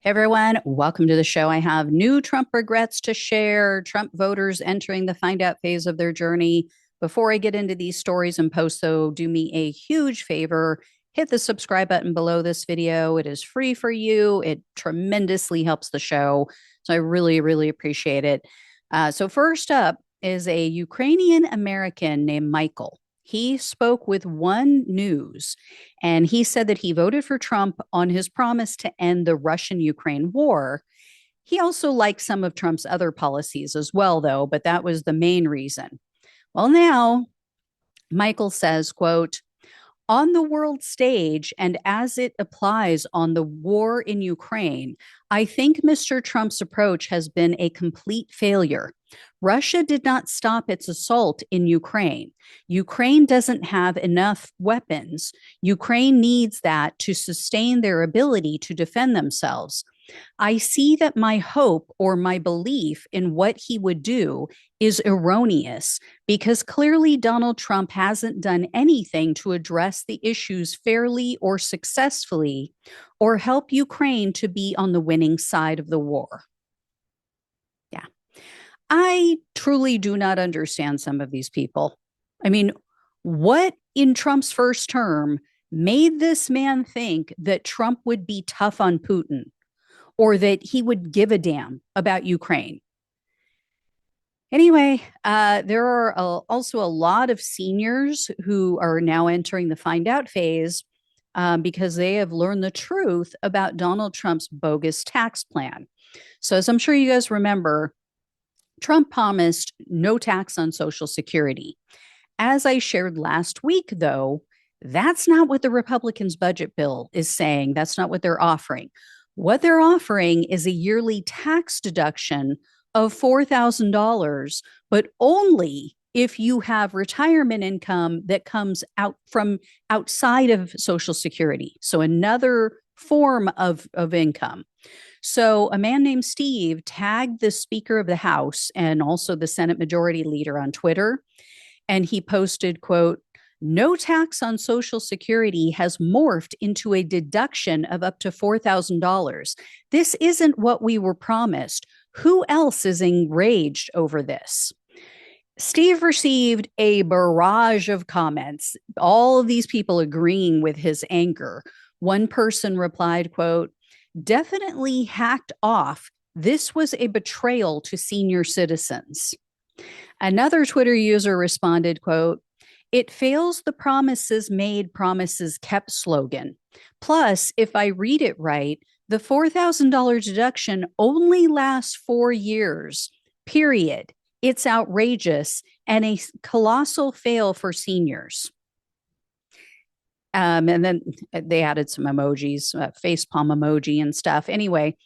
Hey everyone, welcome to the show. I have new Trump regrets to share, Trump voters entering the find out phase of their journey. Before I get into these stories and posts, though, do me a huge favor. Hit the subscribe button below this video. It is free for you. It tremendously helps the show. So I really, really appreciate it. So, first up is a Ukrainian American named Michael. He spoke with One News and he said that he voted for Trump on his promise to end the Russian Ukraine war. He also liked some of Trump's other policies as well, though, but that was the main reason. Well, now Michael says, quote, on the world stage and as it applies on the war in Ukraine, I think Mr. Trump's approach has been a complete failure. Russia did not stop its assault in Ukraine. Ukraine doesn't have enough weapons. Ukraine needs that to sustain their ability to defend themselves. I see that my hope or my belief in what he would do is erroneous because clearly Donald Trump hasn't done anything to address the issues fairly or successfully or help Ukraine to be on the winning side of the war. Yeah. I truly do not understand some of these people. I mean, what in Trump's first term made this man think that Trump would be tough on Putin or that he would give a damn about Ukraine? Anyway, there are also a lot of seniors who are now entering the find out phase because they have learned the truth about Donald Trump's bogus tax plan. So, as I'm sure you guys remember, Trump promised no tax on Social Security. As I shared last week, though, that's not what the Republicans' budget bill is saying. That's not what they're offering. What they're offering is a yearly tax deduction of $4,000, but only if you have retirement income that comes out from outside of Social Security. So another form of income. So a man named Steve tagged the Speaker of the House and also the Senate Majority Leader on Twitter, and he posted, quote, no tax on Social Security has morphed into a deduction of up to $4,000. This isn't what we were promised. Who else is enraged over this? Steve received a barrage of comments, all of these people agreeing with his anger. One person replied, quote, definitely hacked off. This was a betrayal to senior citizens. Another Twitter user responded, quote, it fails the promises made, promises kept slogan. Plus, if I read it right, the $4,000 deduction only lasts 4 years, period. It's outrageous and a colossal fail for seniors. And then they added some emojis, facepalm emoji and stuff. Anyway,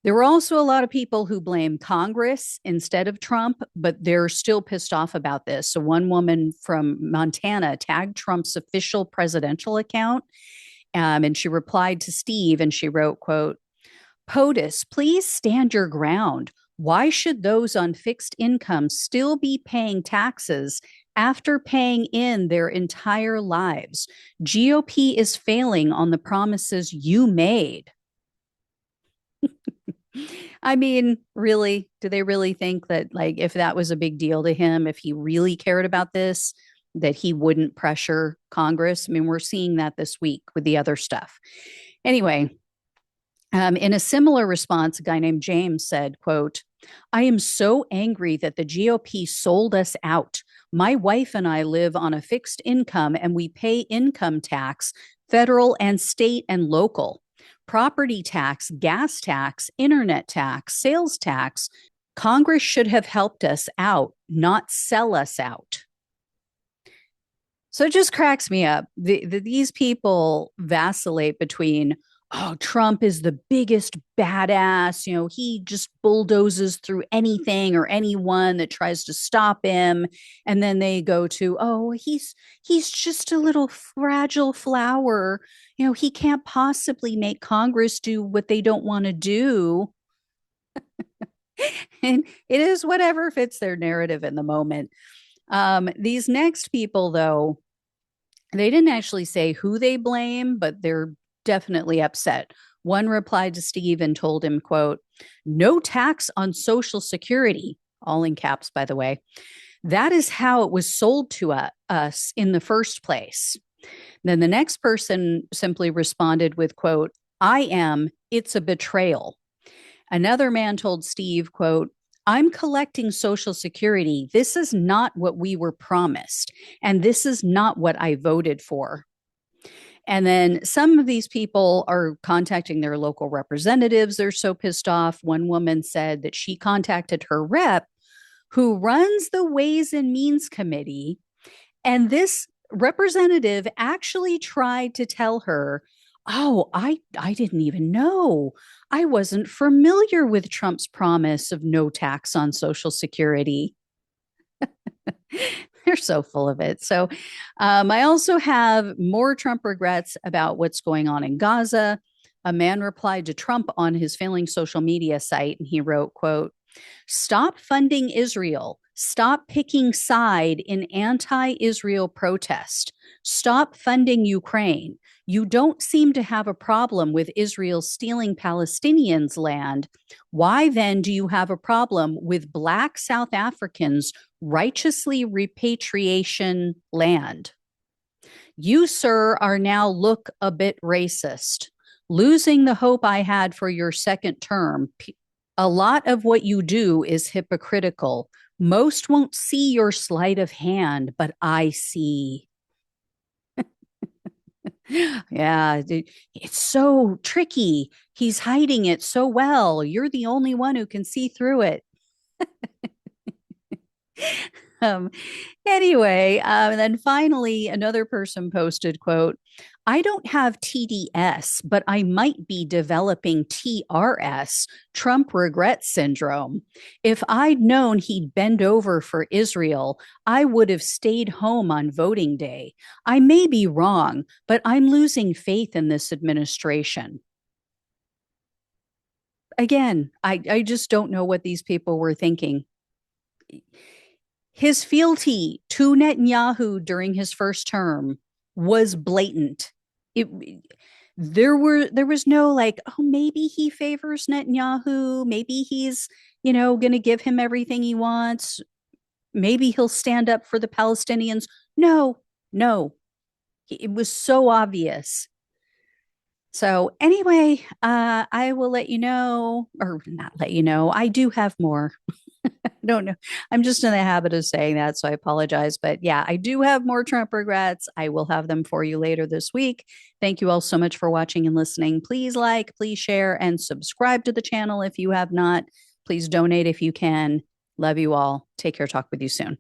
there were also a lot of people who blame Congress instead of Trump, but they're still pissed off about this. So one woman from Montana tagged Trump's official presidential account, and she replied to Steve and she wrote, quote, POTUS, please stand your ground. Why should those on fixed income still be paying taxes after paying in their entire lives? GOP is failing on the promises you made. I mean, really, do they really think that, like, if that was a big deal to him, if he really cared about this, that he wouldn't pressure Congress? I mean, we're seeing that this week with the other stuff. Anyway, in a similar response, a guy named James said, quote, I am so angry that the GOP sold us out. My wife and I live on a fixed income and we pay income tax, federal and state and local, property tax, gas tax, internet tax, sales tax. Congress should have helped us out, not sell us out. So it just cracks me up. These people vacillate between, oh, Trump is the biggest badass. You know, he just bulldozes through anything or anyone that tries to stop him. And then they go to, oh, he's just a little fragile flower. You know, he can't possibly make Congress do what they don't want to do. And it is whatever fits their narrative in the moment. These next people, though, they didn't actually say who they blame, but they're definitely upset. One replied to Steve and told him, quote, "No tax on Social Security," all in caps, by the way. "That is how it was sold to us in the first place." Then the next person simply responded with, quote, "It's a betrayal." Another man told Steve, quote, "I'm collecting Social Security. This is not what we were promised, and this is not what I voted for." And then some of these people are contacting their local representatives. They're so pissed off. One woman said that she contacted her rep, who runs the Ways and Means Committee, and this representative actually tried to tell her, "Oh, I didn't even know. I wasn't familiar with Trump's promise of no tax on Social Security." They're so full of it. So I also have more Trump regrets about what's going on in Gaza. A man replied to Trump on his failing social media site, and he wrote, quote, "Stop funding Israel. Stop picking side in anti-Israel protest. Stop funding Ukraine. You don't seem to have a problem with Israel stealing Palestinians' land. Why then do you have a problem with Black South Africans righteously repatriation land? You, sir, are now look a bit racist. Losing the hope I had for your second term. A lot of what you do is hypocritical. Most won't see your sleight of hand, but I see." Yeah, it's so tricky. He's hiding it so well. You're the only one who can see through it. Um, anyway, and then finally, another person posted, quote, "I don't have TDS, but I might be developing TRS, Trump regret syndrome. If I'd known he'd bend over for Israel, I would have stayed home on voting day. I may be wrong, but I'm losing faith in this administration." Again, I just don't know what these people were thinking. His fealty to Netanyahu during his first term was blatant. It there was no like, oh, maybe he favors Netanyahu, maybe he's, going to give him everything he wants, maybe he'll stand up for the Palestinians. No, no. It was so obvious. So anyway, I will let you know, or not let you know, I do have more. Don't know. I'm just in the habit of saying that, so I apologize. But yeah, I do have more Trump regrets. I will have them for you later this week. Thank you all so much for watching and listening. Please like, please share, and subscribe to the channel if you have not. Please donate if you can. Love you all. Take care. Talk with you soon.